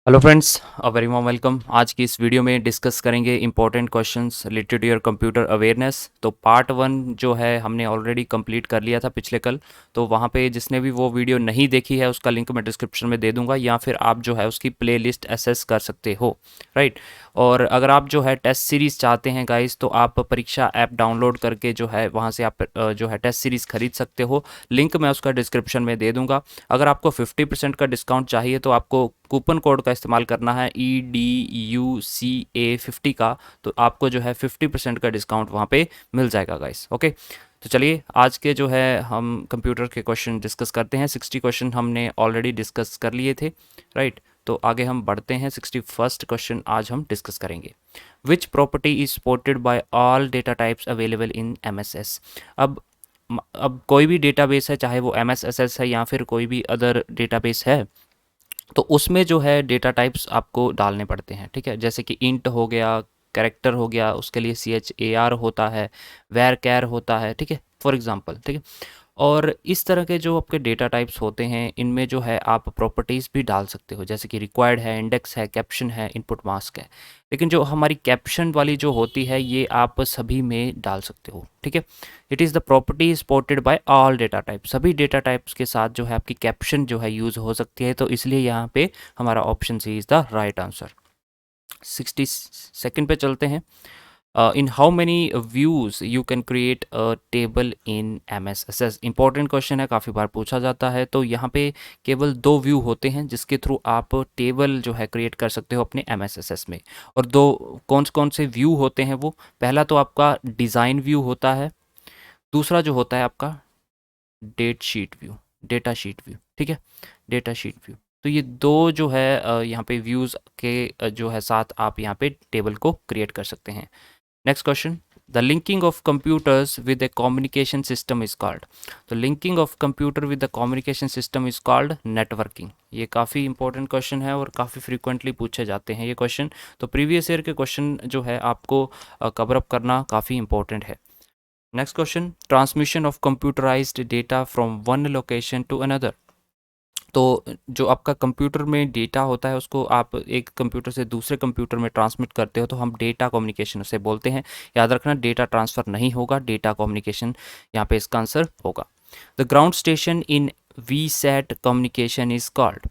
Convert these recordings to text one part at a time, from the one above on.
Hello friends, a very warm welcome. आज की इस वीडियो में डिस्कस करेंगे important questions related to your computer awareness. तो पार्ट वन जो है हमने ऑलरेडी कंप्लीट कर लिया था पिछले कल। तो वहाँ पे जिसने भी वो वीडियो नहीं देखी है उसका लिंक मैं डिस्क्रिप्शन में दे दूंगा, या फिर आप जो है उसकी प्लेलिस्ट एक्सेस कर सकते हो, राइट। और अगर आप जो है टेस्ट सीरीज़ चाहते हैं गाइस, तो आप परीक्षा ऐप डाउनलोड करके जो है वहाँ से आप जो है टेस्ट सीरीज़ खरीद सकते हो। लिंक मैं उसका डिस्क्रिप्शन में दे दूंगा। अगर आपको 50% का डिस्काउंट चाहिए तो आपको कूपन कोड का इस्तेमाल करना है EDUCA50 का। तो आपको जो है 50% का डिस्काउंट वहाँ पे मिल जाएगा गाइस। ओके, तो चलिए आज के जो है हम कंप्यूटर के क्वेश्चन डिस्कस करते हैं। 60 क्वेश्चन हमने ऑलरेडी डिस्कस कर लिए थे, राइट। तो आगे हम बढ़ते हैं। 61st क्वेश्चन आज हम डिस्कस करेंगे। Which property is supported by all data types available in MSS। अब कोई भी डेटाबेस है, चाहे वो MSSS है या फिर कोई भी अदर डेटाबेस है, तो उसमें जो है डेटा टाइप्स आपको डालने पड़ते हैं, ठीक है। जैसे कि इंट हो गया, कैरेक्टर हो गया, उसके लिए CHAR होता है, वेर कैर होता है, ठीक है, फॉर एग्जांपल, ठीक है। और इस तरह के जो आपके डेटा टाइप्स होते हैं इनमें जो है आप प्रॉपर्टीज़ भी डाल सकते हो, जैसे कि रिक्वायर्ड है, इंडेक्स है, कैप्शन है, इनपुट मास्क है। लेकिन जो हमारी कैप्शन वाली जो होती है ये आप सभी में डाल सकते हो, ठीक है। It is the property supported by all data type. सभी डेटा टाइप्स के साथ जो है आपकी कैप्शन जो है यूज़ हो सकती है, तो इसलिए यहाँ पे हमारा option C is the right answer. 62nd पे चलते हैं। In how many views you can create a table in MSSS। Important question है, काफ़ी बार पूछा जाता है। तो यहाँ पे केवल 2 व्यू होते हैं जिसके थ्रू आप टेबल जो है क्रिएट कर सकते हो अपने MSSS में। और दो कौन कौन से व्यू होते हैं वो, पहला तो आपका डिज़ाइन व्यू होता है, दूसरा जो होता है आपका date sheet view, data sheet view, ठीक है, डेटा शीट व्यू। तो ये दो जो है यहाँ पे व्यूज़ के जो है साथ आप यहाँ पे टेबल को क्रिएट कर सकते हैं। Next question. The linking of computers with a communication system is called. तो linking of computer with the communication system is called networking. ये काफ़ी इंपॉर्टेंट क्वेश्चन है और काफ़ी फ्रीक्वेंटली पूछे जाते हैं ये क्वेश्चन। तो प्रीवियस ईयर के क्वेश्चन जो है आपको कवर अप करना काफ़ी इंपॉर्टेंट है। Next question. Transmission of computerised data from one location to another. तो जो आपका कंप्यूटर में डेटा होता है उसको आप एक कंप्यूटर से दूसरे कंप्यूटर में ट्रांसमिट करते हो, तो हम डेटा कम्युनिकेशन उसे बोलते हैं। याद रखना, डेटा ट्रांसफ़र नहीं होगा, डेटा कम्युनिकेशन यहाँ पे इसका आंसर होगा। The ground station in VSAT communication is called.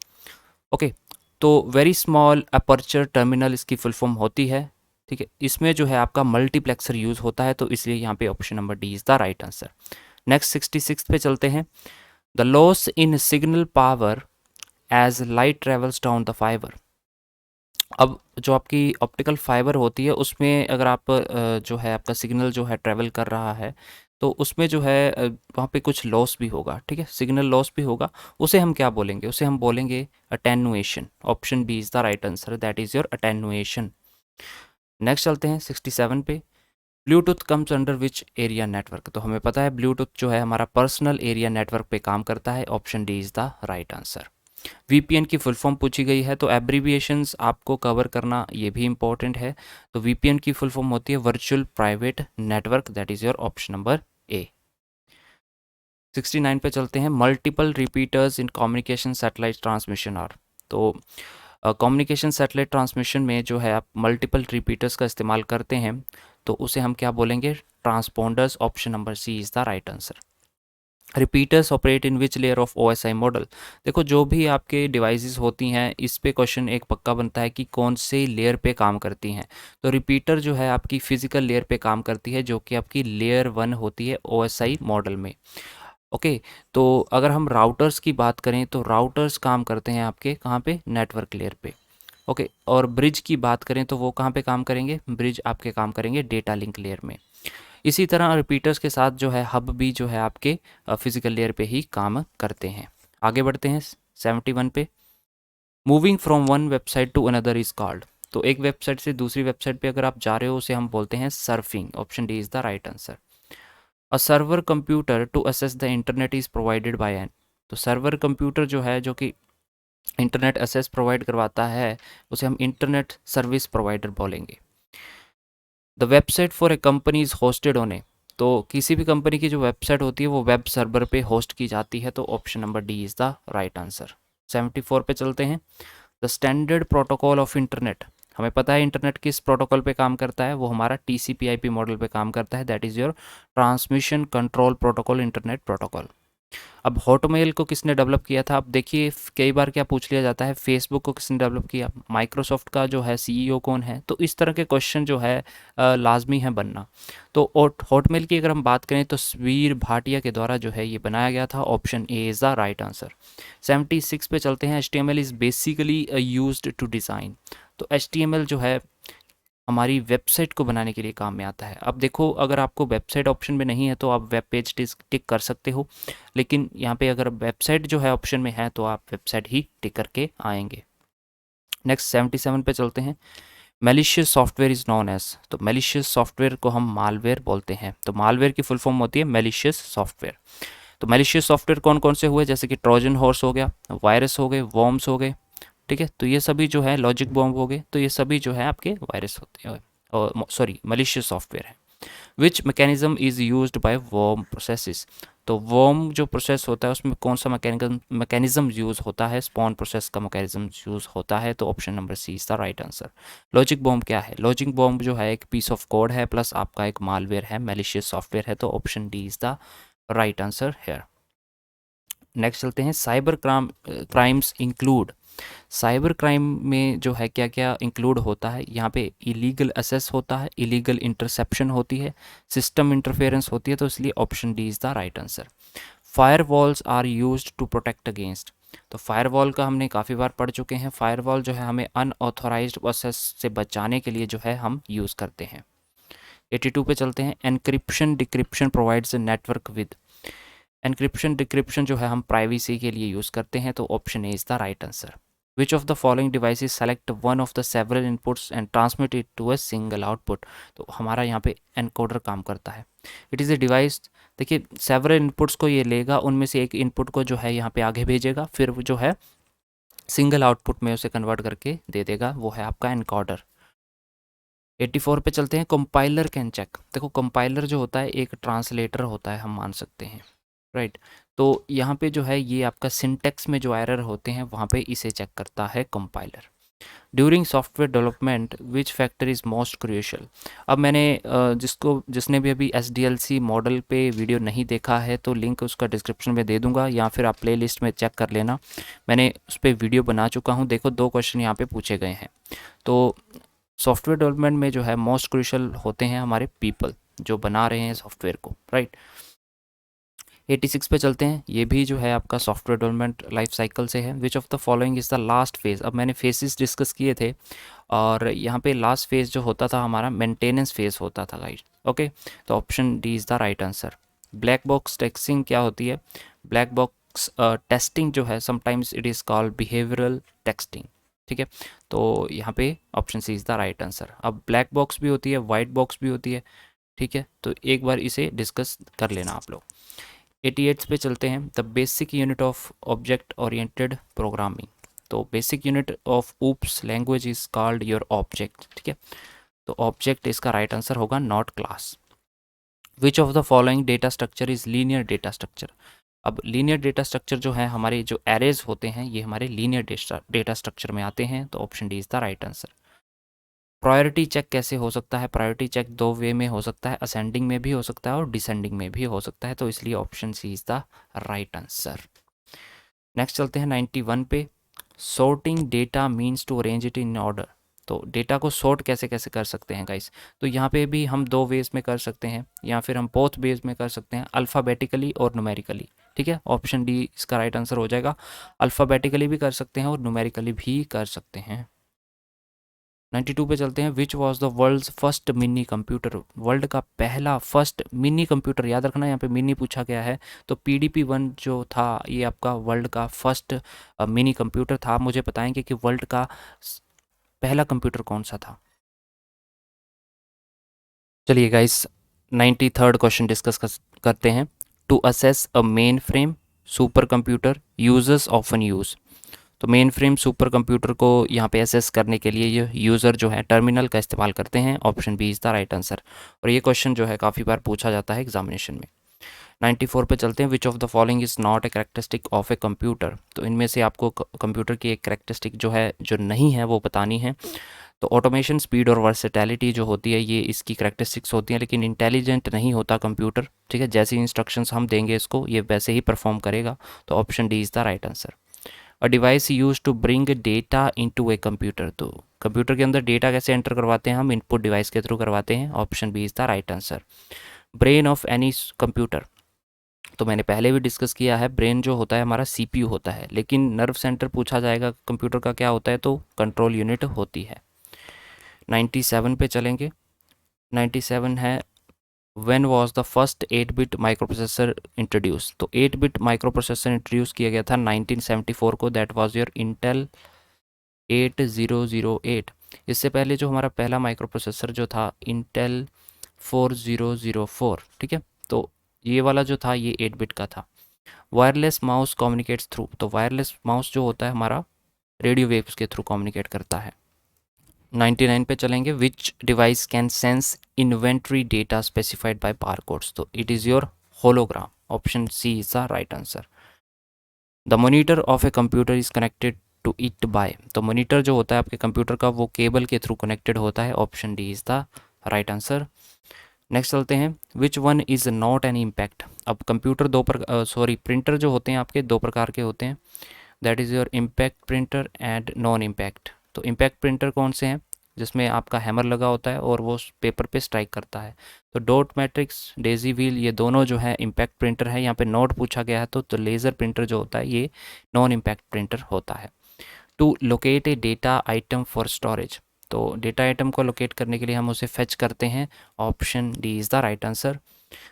Okay, तो वेरी स्मॉल अपर्चर टर्मिनल इसकी फुल फॉर्म होती है, ठीक है। इसमें जो है आपका मल्टीप्लेक्सर यूज़ होता है, तो इसलिए यहाँ पे option number D is the right answer. Next 66 पे चलते हैं। The loss in signal power as light travels down the fibre. अब जो आपकी ऑप्टिकल फाइबर होती है उसमें अगर आप जो है आपका सिग्नल जो है ट्रैवल कर रहा है, तो उसमें जो है वहाँ पे कुछ लॉस भी होगा, ठीक है, सिग्नल लॉस भी होगा। उसे हम क्या बोलेंगे? उसे हम बोलेंगे attenuation. Option B is the right answer, that is your attenuation. Next चलते हैं 67 पे। Bluetooth comes under which area network. तो हमें पता है ब्लूटूथ जो है हमारा पर्सनल एरिया नेटवर्क पे काम करता है। Option D is the right answer. VPN की फुल फॉर्म पूछी गई है, तो एब्रीविएशंस आपको कवर करना ये भी इंपॉर्टेंट है। तो VPN की फुल फॉर्म होती है virtual private network, that is your option number A. 69 पे चलते हैं। Multiple repeaters in communication satellite transmission are. तो कम्युनिकेशन सैटेलाइट ट्रांसमिशन में जो है आप मल्टीपल रिपीटर्स का इस्तेमाल करते हैं, तो उसे हम क्या बोलेंगे? Transponders. Option number C is the right answer. Repeaters operate in which layer of OSI model. देखो, जो भी आपके डिवाइसेस होती हैं इस पे क्वेश्चन एक पक्का बनता है कि कौन से लेयर पे काम करती हैं। तो रिपीटर जो है आपकी फिजिकल लेयर पे काम करती है, जो कि आपकी लेयर 1 होती है OSI मॉडल में। ओके, तो अगर हम राउटर्स की बात करें तो राउटर्स काम करते हैं आपके कहाँ पे? नेटवर्क लेयर पे। ओके, और ब्रिज की बात करें तो वो कहाँ पे काम करेंगे? ब्रिज आपके काम करेंगे डेटा लिंक लेयर में। इसी तरह रिपीटर्स के साथ जो है हब भी जो है आपके फिजिकल लेयर पे ही काम करते हैं। आगे बढ़ते हैं 71 पे। Moving from one website to another is called. तो एक वेबसाइट से दूसरी वेबसाइट पे अगर आप जा रहे हो उसे हम बोलते हैं surfing. Option D is the right answer. A server computer to access the internet is provided by an. तो सर्वर कंप्यूटर जो है जो कि इंटरनेट असेस प्रोवाइड करवाता है उसे हम इंटरनेट सर्विस प्रोवाइडर बोलेंगे। The website for a company is hosted on a. तो किसी भी कंपनी की जो वेबसाइट होती है वो वेब सर्वर पे होस्ट की जाती है, तो option number D is the right answer. 74 पे चलते हैं। The standard protocol of internet, हमें पता है इंटरनेट किस प्रोटोकॉल पे काम करता है, वो हमारा TCP/IP मॉडल पे काम करता है, that is your transmission control protocol, internet protocol. अब हॉटमेल को किसने डेवलप किया था? अब देखिए कई बार क्या पूछ लिया जाता है, फेसबुक को किसने डेवलप किया, माइक्रोसॉफ्ट का जो है CEO कौन है, तो इस तरह के क्वेश्चन जो है लाजमी है बनना। तो हॉटमेल की अगर हम बात करें तो सवीर भाटिया के द्वारा जो है ये बनाया गया था, option A is the right answer. 76 पे चलते हैं, HTML is basically used to design, तो HTML जो है हमारी वेबसाइट को बनाने के लिए काम में आता है। अब देखो अगर आपको वेबसाइट ऑप्शन में नहीं है तो आप वेब पेज टिक कर सकते हो, लेकिन यहाँ पे अगर वेबसाइट जो है ऑप्शन में है तो आप वेबसाइट ही टिक करके आएंगे। नेक्स्ट 77 पे चलते हैं, malicious software is known as, तो मेलिशियस सॉफ्टवेयर को हम मालवेयर बोलते हैं, तो मालवेयर की फुल फॉर्म होती है मेलिशियस सॉफ्टवेयर। तो मेलिशियस सॉफ्टवेयर कौन कौन से हुए, जैसे कि ट्रोजन हॉर्स हो गया, वायरस हो गए, वॉर्म्स हो गए, ठीक है, तो ये सभी जो है लॉजिक बॉम्ब हो गए, तो ये सभी जो है आपके वायरस होते हैं, और सॉरी मलिशियस सॉफ्टवेयर है। Which mechanism is used by worm processes, तो वर्म जो प्रोसेस होता है उसमें कौन सा मैकेनिज्म यूज़ होता है, स्पॉन प्रोसेस का मैकेनिज्म यूज़ होता है, तो option number C is the right answer. Logic bomb क्या है, लॉजिक बॉम्ब जो है एक पीस ऑफ कोड है प्लस आपका एक मालवेयर है, मैलिशियस सॉफ्टवेयर है, तो option D is the right answer here. Next चलते हैं, cyber crimes include, cyber crime में जो है क्या क्या इंक्लूड होता है, यहाँ पे इलीगल असेस होता है, इलीगल इंटरसेप्शन होती है, सिस्टम इंटरफेरेंस होती है, तो इसलिए option D is the right answer. Firewalls are used to protect against, तो फायरवॉल का हमने काफ़ी बार पढ़ चुके हैं, फायरवॉल जो है हमें अनऑथोराइज्ड प्रोसेस से बचाने के लिए जो है हम यूज़ करते हैं। 82 पे चलते हैं, encryption decryption provides a network with, encryption decryption जो है हम प्राइवेसी के लिए यूज़ करते हैं, तो option A is the right answer. Which of the following devices select one of the several inputs and transmit it to a single output, तो हमारा यहाँ पे एनकोडर काम करता है। इट इज़ ए डिवाइस, देखिए सेवरल इनपुट्स को ये लेगा, उनमें से एक इनपुट को जो है यहाँ पे आगे भेजेगा, फिर वो जो है सिंगल आउटपुट में उसे कन्वर्ट करके दे देगा, वो है आपका एनकोडर। 84 पे चलते हैं, कंपाइलर कैन चेक, देखो कंपाइलर जो होता है एक ट्रांसलेटर होता है, हम मान सकते हैं, राइट। तो यहाँ पे जो है ये आपका सिंटेक्स में जो एरर होते हैं वहाँ पे इसे चेक करता है compiler. During software development which factor is most crucial, अब मैंने जिसने भी अभी SDLC मॉडल पे वीडियो नहीं देखा है तो लिंक उसका डिस्क्रिप्शन में दे दूंगा, या फिर आप प्लेलिस्ट में चेक कर लेना, मैंने उस पर वीडियो बना चुका हूँ। देखो 2 क्वेश्चन यहाँ पे पूछे गए हैं, तो सॉफ्टवेयर डेवलपमेंट में जो है मोस्ट क्रूशियल होते हैं हमारे पीपल जो बना रहे हैं सॉफ्टवेयर को, राइट। 86 पे चलते हैं, ये भी जो है आपका सॉफ्टवेयर डेवलपमेंट लाइफ साइकिल से है। विच of the following is the last phase, अब मैंने फेजेस डिस्कस किए थे और यहाँ पे लास्ट फेज़ जो होता था हमारा मेंटेनेंस फेज़ होता था गाइस, ओके, तो option D is the right answer. Black box testing क्या होती है, ब्लैक बॉक्स टेस्टिंग जो है sometimes it is called behavioural testing, ठीक है, तो यहाँ पे option C is the right answer. अब ब्लैक बॉक्स भी होती है, वाइट बॉक्स भी होती है, ठीक है, तो एक बार इसे डिस्कस कर लेना आप लोग। 88 पे चलते हैं, the basic unit of object oriented programming, तो basic unit of OOPs language is called your object, ठीक है, तो ऑब्जेक्ट इसका राइट आंसर होगा, not class. Which of the following data structure is linear data structure, अब linear data structure जो है हमारे जो एरेज होते हैं ये हमारे लीनियर डेटा स्ट्रक्चर में आते हैं, तो option D is the right answer. Priority check कैसे हो सकता है, प्रायोरिटी चेक 2 वे में हो सकता है, असेंडिंग में भी हो सकता है और डिसेंडिंग में भी हो सकता है, तो इसलिए option C is the right answer. Next चलते हैं 91 पे, sorting data means to arrange it in order, तो डेटा को सॉर्ट कैसे कैसे कर सकते हैं गाइस, तो यहाँ पे भी हम 2 वेज में कर सकते हैं, या फिर हम बोथ वेज में कर सकते हैं, अल्फ़ाबेटिकली और न्यूमेरिकली, ठीक है, ऑप्शन डी इसका राइट आंसर हो जाएगा। अल्फ़ाबेटिकली भी कर सकते हैं और न्यूमेरिकली भी कर सकते हैं। 92 पे चलते हैं, which was the world's first mini computer, world का पहला फर्स्ट मिनी कंप्यूटर, याद रखना यहाँ पे मिनी पूछा गया है, तो PDP-1 जो था ये आपका वर्ल्ड का फर्स्ट मिनी कंप्यूटर था। मुझे बताएंगे कि वर्ल्ड का पहला कंप्यूटर कौन सा था। चलिए गाइस 93rd क्वेश्चन डिस्कस करते हैं, to access a mainframe super computer users often use, तो मेन फ्रेम सुपर कंप्यूटर को यहाँ पे एसेस करने के लिए ये यूज़र जो है टर्मिनल का इस्तेमाल करते हैं, option B is the right answer. और ये क्वेश्चन जो है काफ़ी बार पूछा जाता है एग्जामिनेशन में। 94 पे चलते हैं। विच of the following is not a characteristic of a computer. तो इनमें से आपको कंप्यूटर की एक करेक्टरिस्टिक जो है, जो नहीं है, वो बतानी है। तो ऑटोमेशन, स्पीड और वर्सेटैलिटी जो होती है, ये इसकी करेक्टरिस्टिक्स होती हैं, लेकिन इंटेलिजेंट नहीं होता कंप्यूटर। ठीक है, जैसी इंस्ट्रक्शंस हम देंगे इसको, ये वैसे ही परफॉर्म करेगा। तो option D is the right answer. A device used to bring data into a computer. तो कंप्यूटर के अंदर डेटा कैसे एंटर करवाते हैं हम? इनपुट डिवाइस के थ्रू करवाते हैं। Option B is the right answer. Brain of any computer. तो मैंने पहले भी डिस्कस किया है, ब्रेन जो होता है हमारा सीपीयू होता है, लेकिन नर्व सेंटर पूछा जाएगा कंप्यूटर का क्या होता है, तो कंट्रोल यूनिट होती है। 97 पे चलेंगे। 97 है, when was the first 8 bit micro processor introduce. तो 8 बिट माइक्रो प्रोसेसर इंट्रोड्यूस किया गया था 1974 को। That was your Intel 8008। इससे पहले जो हमारा पहला माइक्रो प्रोसेसर जो था, इंटेल 4004। ठीक है, तो ये वाला जो था, ये 8 बिट का था। Wireless mouse communicates through. तो वायरलेस माउस जो होता है हमारा, रेडियो वेव्स के थ्रू कम्युनिकेट करता है। 99 पे चलेंगे। Which device can sense inventory data specified by barcodes. तो it is your hologram. Option C is the right answer. The monitor of a computer is connected to it by. तो monitor जो होता है आपके कंप्यूटर का, वो cable के through connected होता है। Option D is the right answer. Next चलते हैं। Which one is not an impact. अब कंप्यूटर प्रिंटर जो होते हैं आपके, दो प्रकार के होते हैं। That is your impact printer and non impact. तो इम्पैक्ट प्रिंटर कौन से हैं? जिसमें आपका हैमर लगा होता है और वो पेपर पे स्ट्राइक करता है। तो डॉट मैट्रिक्स, डेजी व्हील, ये दोनों जो है इम्पैक्ट प्रिंटर है। यहाँ पे नोट पूछा गया है, तो लेज़र प्रिंटर जो होता है, ये नॉन इम्पैक्ट प्रिंटर होता है। To locate a data item for storage. तो डेटा आइटम को लोकेट करने के लिए हम उसे फेच करते हैं। Option D is the right answer.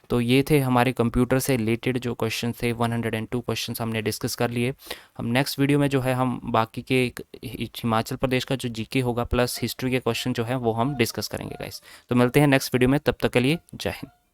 तो ये थे हमारे कंप्यूटर से रिलेटेड जो क्वेश्चन थे, 102 क्वेश्चंस हमने डिस्कस कर लिए। हम नेक्स्ट वीडियो में जो है, हम बाकी के हिमाचल प्रदेश का जो जीके होगा प्लस हिस्ट्री के क्वेश्चन जो है, वो हम डिस्कस करेंगे गाइस। तो मिलते हैं नेक्स्ट वीडियो में, तब तक के लिए जय हिंद।